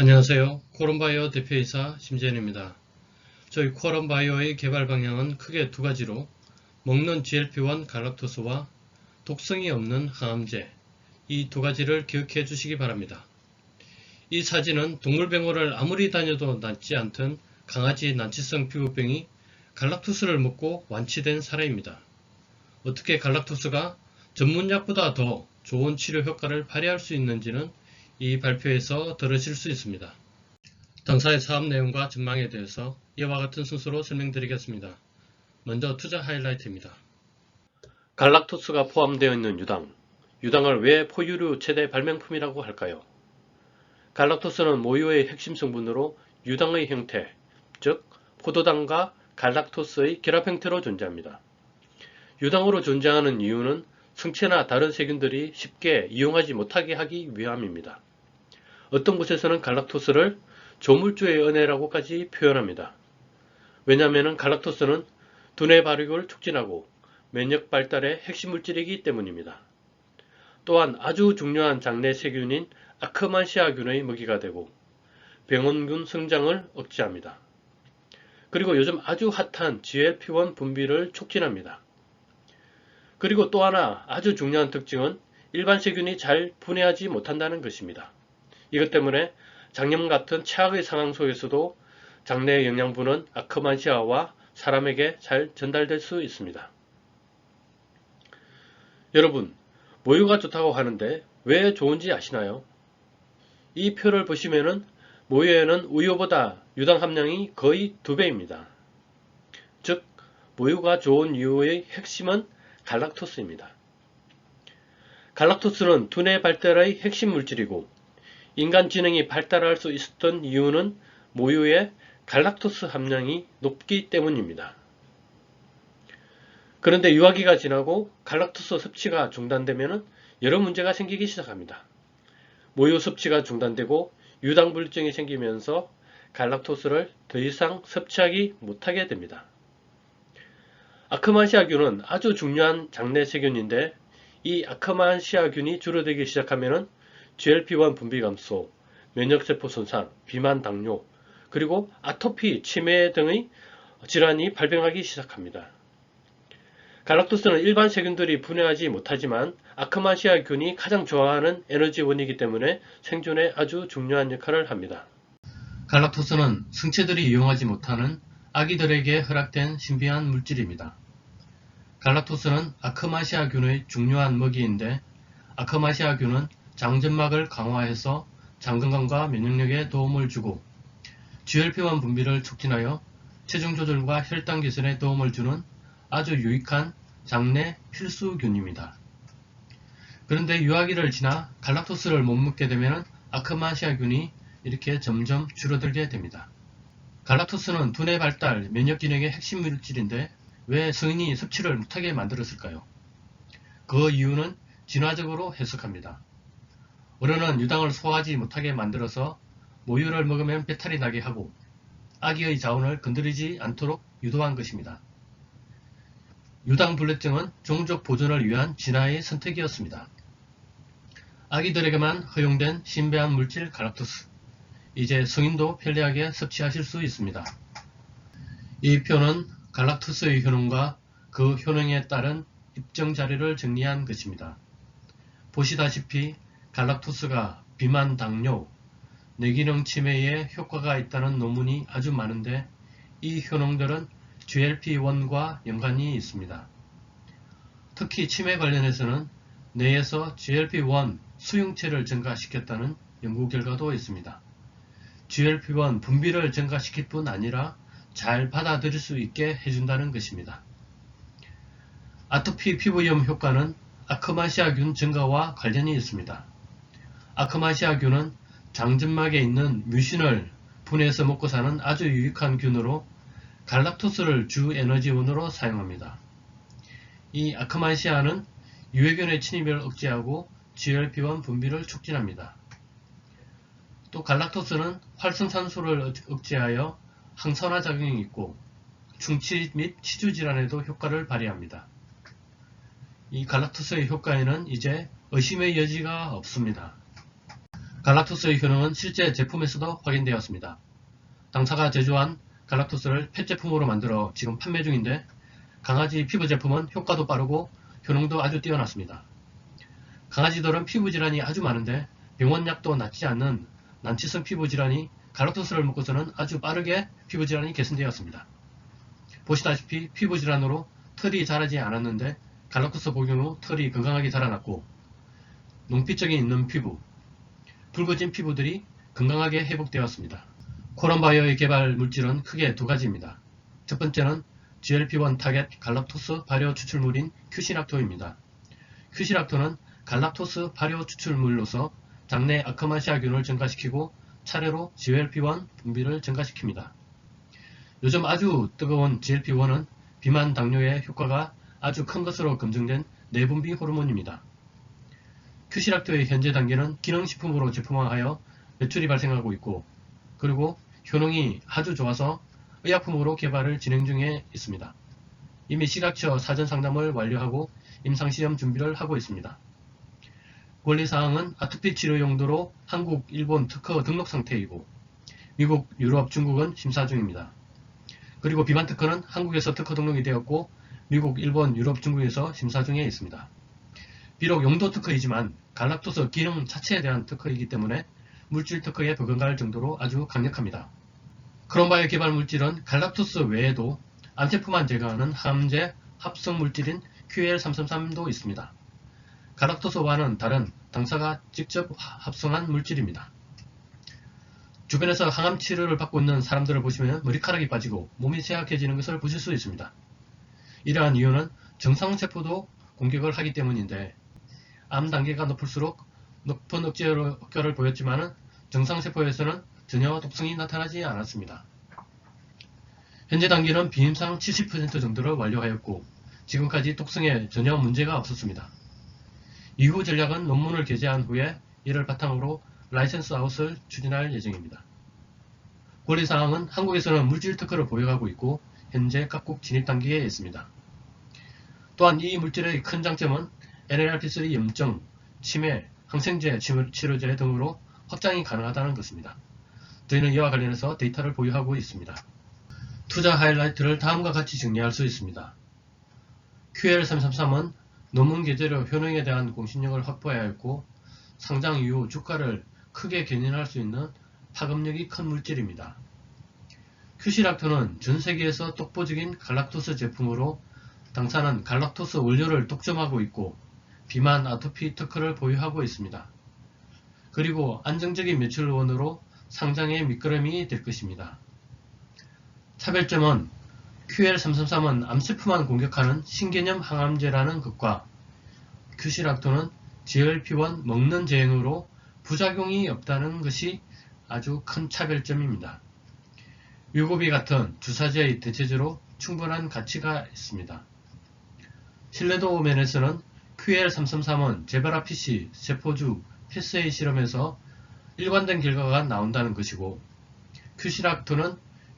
안녕하세요. 코론바이오 대표이사 심재현입니다. 저희 코론바이오의 개발 방향은 크게 두 가지로 먹는 GLP-1 갈락토스와 독성이 없는 항암제, 이 두 가지를 기억해 주시기 바랍니다. 이 사진은 동물병원을 아무리 다녀도 낫지 않던 강아지 난치성 피부병이 갈락토스를 먹고 완치된 사례입니다. 어떻게 갈락토스가 전문약보다 더 좋은 치료 효과를 발휘할 수 있는지는 이 발표에서 들으실 수 있습니다. 당사의 사업 내용과 전망에 대해서 이와 같은 순서로 설명드리겠습니다. 먼저 투자 하이라이트입니다. 갈락토스가 포함되어 있는 유당. 유당을 왜 포유류 최대 발명품이라고 할까요? 갈락토스는 모유의 핵심 성분으로 유당의 형태, 즉 포도당과 갈락토스의 결합 형태로 존재합니다. 유당으로 존재하는 이유는 성체나 다른 세균들이 쉽게 이용하지 못하게 하기 위함입니다. 어떤 곳에서는 갈락토스를 조물주의 은혜라고까지 표현합니다. 왜냐하면 갈락토스는 두뇌 발육을 촉진하고 면역 발달의 핵심 물질이기 때문입니다. 또한 아주 중요한 장내 세균인 아크만시아균의 먹이가 되고 병원균 성장을 억제합니다. 그리고 요즘 아주 핫한 GLP-1 분비를 촉진합니다. 그리고 또 하나 아주 중요한 특징은 일반 세균이 잘 분해하지 못한다는 것입니다. 이것 때문에 장염 같은 최악의 상황 속에서도 장내 영양분은 아크만시아와 사람에게 잘 전달될 수 있습니다. 여러분, 모유가 좋다고 하는데 왜 좋은지 아시나요? 이 표를 보시면은 모유에는 우유보다 유당 함량이 거의 2배입니다. 즉, 모유가 좋은 이유의 핵심은 갈락토스입니다. 갈락토스는 두뇌 발달의 핵심 물질이고 인간 지능이 발달할 수 있었던 이유는 모유의 갈락토스 함량이 높기 때문입니다. 그런데 유아기가 지나고 갈락토스 섭취가 중단되면 여러 문제가 생기기 시작합니다. 모유 섭취가 중단되고 유당불증이 생기면서 갈락토스를 더 이상 섭취하기 못하게 됩니다. 아크만시아균은 아주 중요한 장내 세균인데 이 아크만시아균이 줄어들기 시작하면 GLP-1 분비 감소, 면역세포 손상, 비만 당뇨, 그리고 아토피, 치매 등의 질환이 발병하기 시작합니다. 갈락토스는 일반 세균들이 분해하지 못하지만 아크만시아균이 가장 좋아하는 에너지원이기 때문에 생존에 아주 중요한 역할을 합니다. 갈락토스는 성체들이 이용하지 못하는 아기들에게 허락된 신비한 물질입니다. 갈락토스는 아크만시아균의 중요한 먹이인데 아크만시아균은 장점막을 강화해서 장 건강과 면역력에 도움을 주고 GLP-1 분비를 촉진하여 체중 조절과 혈당 개선에 도움을 주는 아주 유익한 장내 필수균입니다. 그런데 유아기를 지나 갈락토스를 못 먹게 되면 아크만시아균이 이렇게 점점 줄어들게 됩니다. 갈락토스는 두뇌 발달, 면역 기능의 핵심 물질인데 왜 성인이 섭취를 못하게 만들었을까요? 그 이유는 진화적으로 해석합니다. 어른은 유당을 소화하지 못하게 만들어서 모유를 먹으면 배탈이 나게 하고 아기의 자원을 건드리지 않도록 유도한 것입니다. 유당불내증은 종족 보존을 위한 진화의 선택이었습니다. 아기들에게만 허용된 신비한 물질 갈락토스. 이제 성인도 편리하게 섭취하실 수 있습니다. 이 표는 갈락토스의 효능과 그 효능에 따른 입증 자료를 정리한 것입니다. 보시다시피 갈락토스가 비만, 당뇨, 뇌기능 치매에 효과가 있다는 논문이 아주 많은데 이 효능들은 GLP-1과 연관이 있습니다. 특히 치매 관련해서는 뇌에서 GLP-1 수용체를 증가시켰다는 연구 결과도 있습니다. GLP-1 분비를 증가시킬 뿐 아니라 잘 받아들일 수 있게 해준다는 것입니다. 아토피 피부염 효과는 아크만시아균 증가와 관련이 있습니다. 아크만시아균은 장점막에 있는 뮤신을 분해해서 먹고 사는 아주 유익한 균으로 갈락토스를 주 에너지원으로 사용합니다. 이 아크만시아는 유해균의 침입을 억제하고 GLP-1 분비를 촉진합니다. 또 갈락토스는 활성산소를 억제하여 항산화 작용이 있고 충치 및 치주 질환에도 효과를 발휘합니다. 이 갈락토스의 효과에는 이제 의심의 여지가 없습니다. 갈락토스의 효능은 실제 제품에서도 확인되었습니다. 당사가 제조한 갈락토스를 펫 제품으로 만들어 지금 판매 중인데 강아지 피부 제품은 효과도 빠르고 효능도 아주 뛰어났습니다. 강아지들은 피부 질환이 아주 많은데 병원약도 낫지 않는 난치성 피부 질환이 갈락토스를 먹고서는 아주 빠르게 피부 질환이 개선되었습니다. 보시다시피 피부 질환으로 털이 자라지 않았는데 갈락토스 복용 후 털이 건강하게 자라났고 농피증이 있는 피부, 붉어진 피부들이 건강하게 회복되었습니다. 코론바이오의 개발 물질은 크게 두 가지입니다. 첫 번째는 GLP-1 타겟 갈락토스 발효 추출물인 큐시락토입니다. 큐시락토는 갈락토스 발효 추출물로서 장내 아크마시아균을 증가시키고 차례로 GLP-1 분비를 증가시킵니다. 요즘 아주 뜨거운 GLP-1은 비만 당뇨에 효과가 아주 큰 것으로 검증된 내분비 호르몬입니다. 큐시락토의 현재 단계는 기능식품으로 제품화하여 매출이 발생하고 있고 그리고 효능이 아주 좋아서 의약품으로 개발을 진행 중에 있습니다. 이미 식약처 사전 상담을 완료하고 임상시험 준비를 하고 있습니다. 권리사항은 아토피 치료 용도로 한국, 일본 특허 등록 상태이고 미국, 유럽, 중국은 심사 중입니다. 그리고 비만 특허는 한국에서 특허 등록이 되었고 미국, 일본, 유럽, 중국에서 심사 중에 있습니다. 비록 용도 특허이지만 갈락토스 기능 자체에 대한 특허이기 때문에 물질 특허에 버금갈 정도로 아주 강력합니다. 크론바이오 개발 물질은 갈락토스 외에도 암세포만 제거하는 항암제 합성 물질인 QL333도 있습니다. 갈락토스와는 다른 당사가 직접 합성한 물질입니다. 주변에서 항암 치료를 받고 있는 사람들을 보시면 머리카락이 빠지고 몸이 쇠약해지는 것을 보실 수 있습니다. 이러한 이유는 정상세포도 공격을 하기 때문인데 암 단계가 높을수록 높은 억제 효과를 보였지만 정상세포에서는 전혀 독성이 나타나지 않았습니다. 현재 단계는 비임상 70% 정도를 완료하였고 지금까지 독성에 전혀 문제가 없었습니다. 이후 전략은 논문을 게재한 후에 이를 바탕으로 라이센스 아웃을 추진할 예정입니다. 권리사항은 한국에서는 물질 특허를 보유하고 있고 현재 각국 진입 단계에 있습니다. 또한 이 물질의 큰 장점은 NLRP3 염증, 치매, 항생제, 치료제 등으로 확장이 가능하다는 것입니다. 저희는 이와 관련해서 데이터를 보유하고 있습니다. 투자 하이라이트를 다음과 같이 정리할 수 있습니다. QL333은 논문 게재로 효능에 대한 공신력을 확보하였고 상장 이후 주가를 크게 견인할 수 있는 파급력이 큰 물질입니다. 큐시락토는 전세계에서 독보적인 갈락토스 제품으로 당사는 갈락토스 원료를 독점하고 있고 비만 아토피 특허를 보유하고 있습니다. 그리고 안정적인 매출원으로 상장의 밑거름이 될 것입니다. 차별점은 QL333은 암세포만 공격하는 신개념 항암제라는 것과 큐시락토는 GLP-1 먹는 제형으로 부작용이 없다는 것이 아주 큰 차별점입니다. 뮤고비 같은 주사제의 대체제로 충분한 가치가 있습니다. 신뢰도 면에서는 QL333은 제바라 PC, 세포주, 패스A 실험에서 일관된 결과가 나온다는 것이고 큐시락토는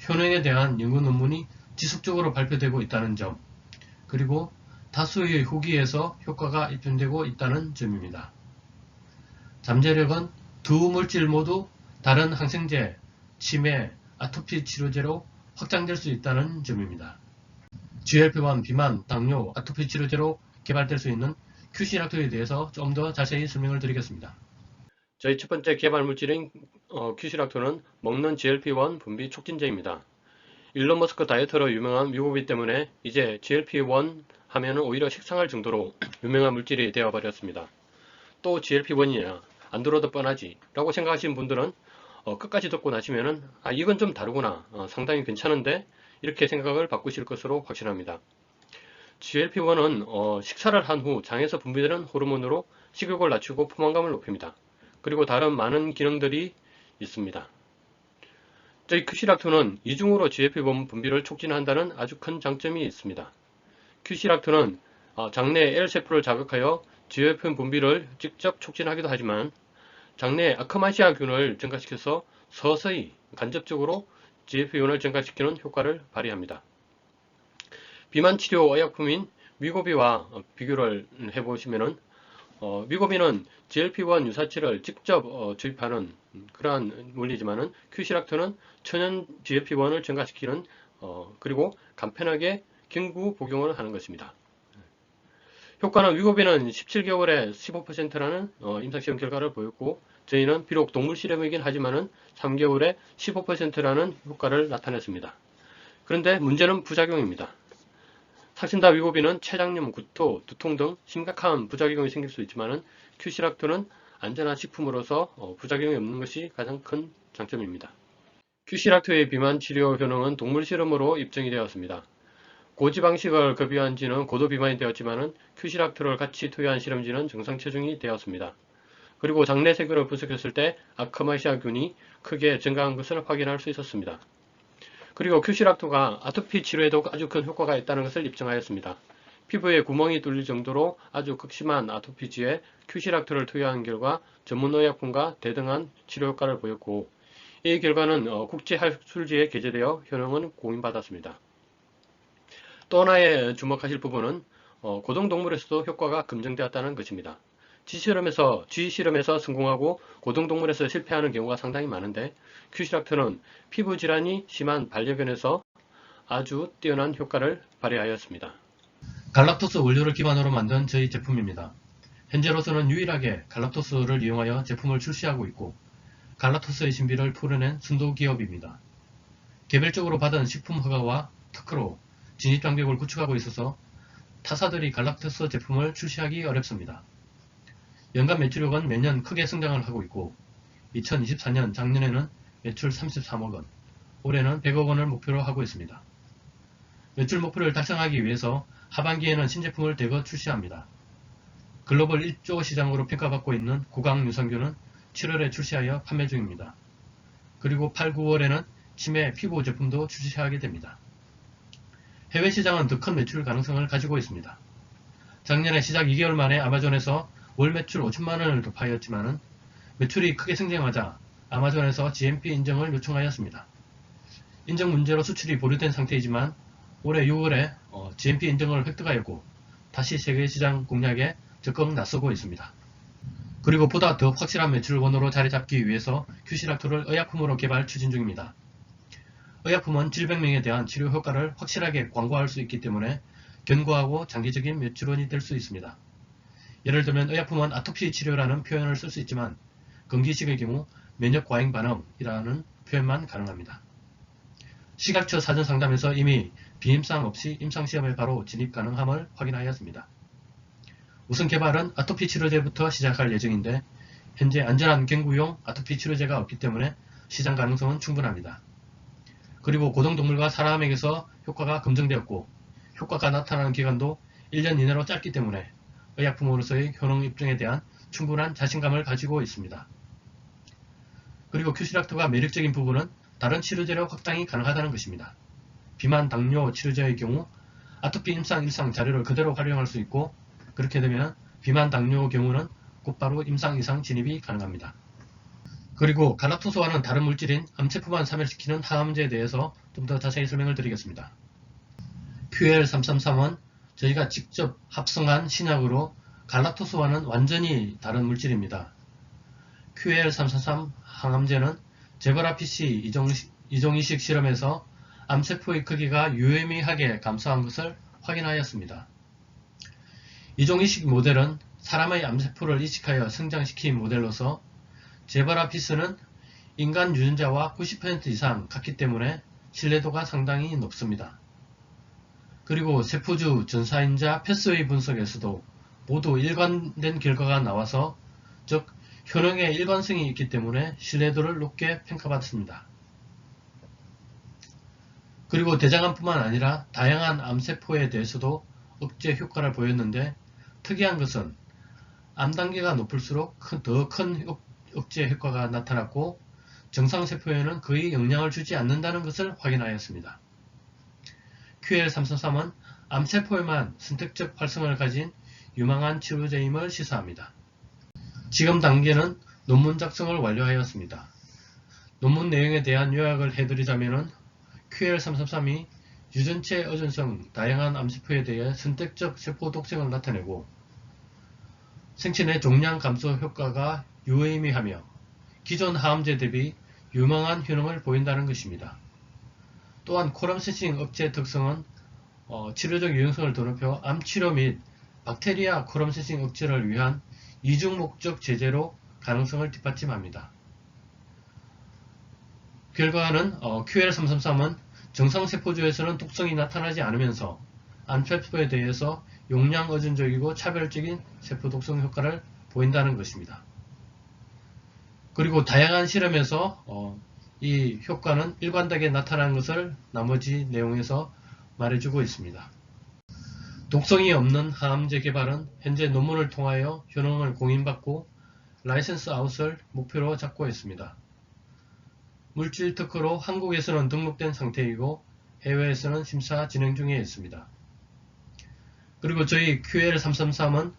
효능에 대한 연구 논문이 지속적으로 발표되고 있다는 점 그리고 다수의 후기에서 효과가 입증되고 있다는 점입니다. 잠재력은 두 물질 모두 다른 항생제, 치매, 아토피 치료제로 확장될 수 있다는 점입니다. GLP-1 비만, 당뇨, 아토피 치료제로 개발될 수 있는 큐시락토에 대해서 좀 더 자세히 설명을 드리겠습니다. 저희 첫 번째 개발 물질인 큐시락토는 먹는 GLP-1 분비 촉진제입니다. 일론 머스크 다이어터로 유명한 뮤고비 때문에 이제 GLP-1 하면은 오히려 식상할 정도로 유명한 물질이 되어버렸습니다. 또 GLP-1이냐 안 들어도 뻔하지 라고 생각하시는 분들은 끝까지 듣고 나시면은 이건 좀 다르구나 상당히 괜찮은데 이렇게 생각을 바꾸실 것으로 확신합니다. GLP-1은 식사를 한 후 장에서 분비되는 호르몬으로 식욕을 낮추고 포만감을 높입니다. 그리고 다른 많은 기능들이 있습니다. 저희 큐시락토는 이중으로 GLP-1 분비를 촉진한다는 아주 큰 장점이 있습니다. 큐시락토는 장내 L세포를 자극하여 GLP-1 분비를 직접 촉진하기도 하지만 장내 아크마시아균을 증가시켜서 서서히 간접적으로 GLP-1을 증가시키는 효과를 발휘합니다. 비만치료 의약품인 위고비와 비교를 해보시면 위고비는 GLP-1 유사체를 직접 주입하는 그러한 물리지만은 큐시락토는 천연 GLP-1을 증가시키는 그리고 간편하게 경구 복용을 하는 것입니다. 효과는 위고비는 17개월에 15%라는 임상시험 결과를 보였고 저희는 비록 동물 실험이긴 하지만은 3개월에 15%라는 효과를 나타냈습니다. 그런데 문제는 부작용입니다. 사신다 위고비는 췌장염, 구토, 두통 등 심각한 부작용이 생길 수 있지만 큐시락토는 안전한 식품으로서 부작용이 없는 것이 가장 큰 장점입니다. 큐시락토의 비만 치료 효능은 동물 실험으로 입증이 되었습니다. 고지방식을 급여한 쥐는 고도 비만이 되었지만 큐시락토를 같이 투여한 실험쥐는 정상 체중이 되었습니다. 그리고 장내 세균을 분석했을 때 아크마시아균이 크게 증가한 것을 확인할 수 있었습니다. 그리고 큐시락토가 아토피 치료에도 아주 큰 효과가 있다는 것을 입증하였습니다. 피부에 구멍이 뚫릴 정도로 아주 극심한 아토피지에 큐시락토를 투여한 결과 전문의약품과 대등한 치료 효과를 보였고 이 결과는 국제학술지에 게재되어 효능은 공인받았습니다. 또 하나의 주목하실 부분은 고등동물에서도 효과가 검증되었다는 것입니다. 쥐 실험에서 성공하고 고등동물에서 실패하는 경우가 상당히 많은데 큐시락토는 피부 질환이 심한 반려견에서 아주 뛰어난 효과를 발휘하였습니다. 갈락토스 원료를 기반으로 만든 저희 제품입니다. 현재로서는 유일하게 갈락토스를 이용하여 제품을 출시하고 있고 갈락토스의 신비를 풀어낸 순도기업입니다. 개별적으로 받은 식품 허가와 특허로 진입장벽을 구축하고 있어서 타사들이 갈락토스 제품을 출시하기 어렵습니다. 연간 매출액은 매년 크게 성장을 하고 있고 2024년 작년에는 매출 33억 원, 올해는 100억 원을 목표로 하고 있습니다. 매출 목표를 달성하기 위해서 하반기에는 신제품을 대거 출시합니다. 글로벌 1조 시장으로 평가받고 있는 구강 유산균은 7월에 출시하여 판매 중입니다. 그리고 8, 9월에는 치매 피부 제품도 출시하게 됩니다. 해외 시장은 더 큰 매출 가능성을 가지고 있습니다. 작년에 시작 2개월 만에 아마존에서 월 매출 5천만원을 돌파하였지만 매출이 크게 성장하자 아마존에서 GMP 인정을 요청하였습니다. 인정 문제로 수출이 보류된 상태이지만 올해 6월에 GMP 인정을 획득하였고 다시 세계시장 공략에 적극 나서고 있습니다. 그리고 보다 더 확실한 매출원으로 자리잡기 위해서 큐시락토를 의약품으로 개발 추진 중입니다. 의약품은 질병명에 대한 치료 효과를 확실하게 광고할 수 있기 때문에 견고하고 장기적인 매출원이 될 수 있습니다. 예를 들면 의약품은 아토피 치료라는 표현을 쓸 수 있지만 건기식의 경우 면역 과잉 반응이라는 표현만 가능합니다. 식약처 사전상담에서 이미 비임상 없이 임상시험에 바로 진입 가능함을 확인하였습니다. 우선 개발은 아토피 치료제부터 시작할 예정인데 현재 안전한 경구용 아토피 치료제가 없기 때문에 시장 가능성은 충분합니다. 그리고 고등동물과 사람에게서 효과가 검증되었고 효과가 나타나는 기간도 1년 이내로 짧기 때문에 의약품으로서의 효능 입증에 대한 충분한 자신감을 가지고 있습니다. 그리고 큐시락토가 매력적인 부분은 다른 치료제로 확장이 가능하다는 것입니다. 비만 당뇨 치료제의 경우 아토피 임상 일상 자료를 그대로 활용할 수 있고 그렇게 되면 비만 당뇨 경우는 곧바로 임상 이상 진입이 가능합니다. 그리고 갈락토스와는 다른 물질인 암세포만 사멸시키는 항암제에 대해서 좀 더 자세히 설명을 드리겠습니다. QL333은 저희가 직접 합성한 신약으로 갈락토스와는 완전히 다른 물질입니다. QL333 항암제는 제버라피시 이종이식 실험에서 암세포의 크기가 유의미하게 감소한 것을 확인하였습니다. 이종이식 모델은 사람의 암세포를 이식하여 성장시킨 모델로서 제버라피스는 인간 유전자와 90% 이상 같기 때문에 신뢰도가 상당히 높습니다. 그리고 세포주 전사인자 패스웨이 분석에서도 모두 일관된 결과가 나와서 즉 효능의 일관성이 있기 때문에 신뢰도를 높게 평가받습니다. 그리고 대장암뿐만 아니라 다양한 암세포에 대해서도 억제 효과를 보였는데 특이한 것은 암 단계가 높을수록 더 큰 억제 효과가 나타났고 정상세포에는 거의 영향을 주지 않는다는 것을 확인하였습니다. QL333은 암세포에만 선택적 활성을 가진 유망한 치료제임을 시사합니다. 지금 단계는 논문 작성을 완료하였습니다. 논문 내용에 대한 요약을 해드리자면 QL333이 유전체 의존성 다양한 암세포에 대해 선택적 세포 독성을 나타내고 생체 종양 감소 효과가 유의미하며 기존 항암제 대비 유망한 효능을 보인다는 것입니다. 또한 코럼 센싱 억제 특성은 치료적 유용성을 더 높여 암치료 및 박테리아 코럼 센싱 억제를 위한 이중 목적 제재로 가능성을 뒷받침합니다. 결과는 QL333은 정상세포주에서는 독성이 나타나지 않으면서 암세포에 대해서 용량 의존적이고 차별적인 세포 독성 효과를 보인다는 것입니다. 그리고 다양한 실험에서 이 효과는 일관되게 나타나는 것을 나머지 내용에서 말해주고 있습니다. 독성이 없는 항암제 개발은 현재 논문을 통하여 효능을 공인받고 라이센스 아웃을 목표로 잡고 있습니다. 물질 특허로 한국에서는 등록된 상태이고 해외에서는 심사 진행 중에 있습니다. 그리고 저희 QL333은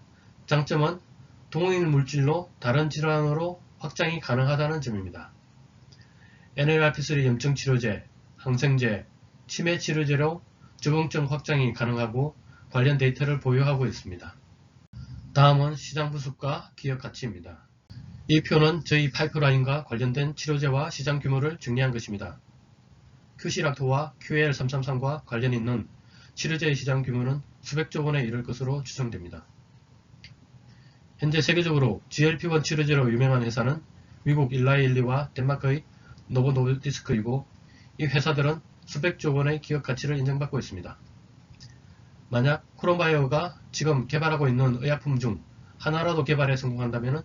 장점은 동일 물질로 다른 질환으로 확장이 가능하다는 점입니다. NLRP3 염증 치료제, 항생제, 치매 치료제로 적응증 확장이 가능하고 관련 데이터를 보유하고 있습니다. 다음은 시장 부습과 기업 가치입니다. 이 표는 저희 파이프라인과 관련된 치료제와 시장 규모를 정리한 것입니다. QC락토와 QL333과 관련 있는 치료제의 시장 규모는 수백조 원에 이를 것으로 추정됩니다. 현재 세계적으로 GLP-1 치료제로 유명한 회사는 미국 일라이일리와 덴마크의 노보노디스크이고 이 회사들은 수백조 원의 기업 가치를 인정받고 있습니다. 만약 코론바이오가 지금 개발하고 있는 의약품 중 하나라도 개발에 성공한다면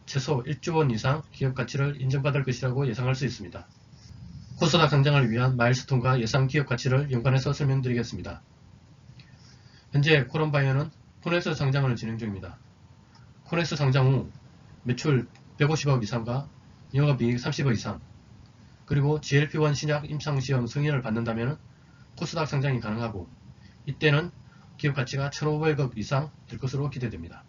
최소 1조 원 이상 기업 가치를 인정받을 것이라고 예상할 수 있습니다. 코스닥 상장을 위한 마일스톤과 예상 기업 가치를 연관해서 설명드리겠습니다. 현재 코론바이오는 코넥스 상장을 진행 중입니다. 코넥스 상장 후 매출 150억 이상과 영업이익 30억 이상, 그리고 GLP-1 신약 임상시험 승인을 받는다면 코스닥 상장이 가능하고 이때는 기업 가치가 1,500억 이상 될 것으로 기대됩니다.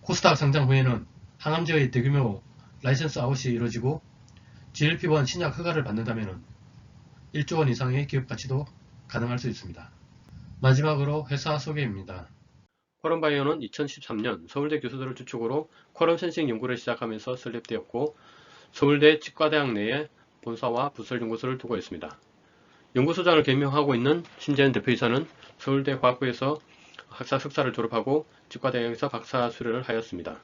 코스닥 상장 후에는 항암제의 대규모 라이센스 아웃이 이루어지고 GLP-1 신약 허가를 받는다면 1조 원 이상의 기업 가치도 가능할 수 있습니다. 마지막으로 회사 소개입니다. 코럼바이오는 2013년 서울대 교수들을 주축으로 코럼 센싱 연구를 시작하면서 설립되었고 서울대 치과대학 내에 본사와 부설 연구소를 두고 있습니다. 연구소장을 겸임하고 있는 심재현 대표이사는 서울대 과학부에서 학사 석사를 졸업하고 치과대학에서 박사 수료를 하였습니다.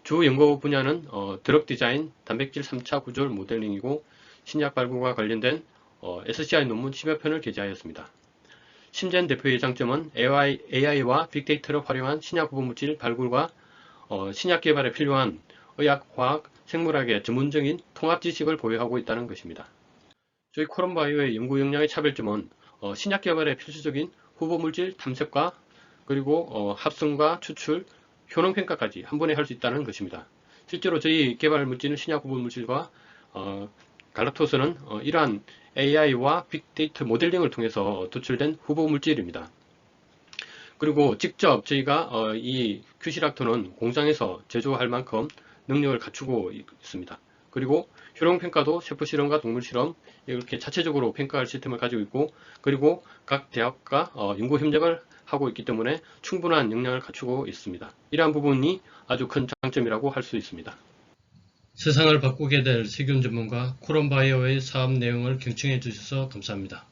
주 연구 분야는 드럭 디자인, 단백질 3차 구조물 모델링이고 신약 발굴과 관련된 SCI 논문 10여 편을 게재하였습니다. 심재현 대표의 장점은 AI와 빅데이터를 활용한 신약 후보물질 발굴과 신약 개발에 필요한 의학, 화학, 생물학의 전문적인 통합 지식을 보유하고 있다는 것입니다. 저희 코럼바이오의 연구 역량의 차별점은 신약 개발에 필수적인 후보물질 탐색과 그리고 합성과 추출, 효능평가까지 한 번에 할 수 있다는 것입니다. 실제로 저희 개발 물질은 신약 후보물질과 갈락토스는 이러한 AI와 빅데이터 모델링을 통해서 도출된 후보물질입니다. 그리고 직접 저희가 이 QC락토는 공장에서 제조할 만큼 능력을 갖추고 있습니다. 그리고 효능평가도 세포실험과 동물실험 이렇게 자체적으로 평가할 시스템을 가지고 있고 그리고 각 대학과 연구협력을 하고 있기 때문에 충분한 역량을 갖추고 있습니다. 이러한 부분이 아주 큰 장점이라고 할 수 있습니다. 세상을 바꾸게 될 세균 전문가 코럼바이오의 사업 내용을 경청해 주셔서 감사합니다.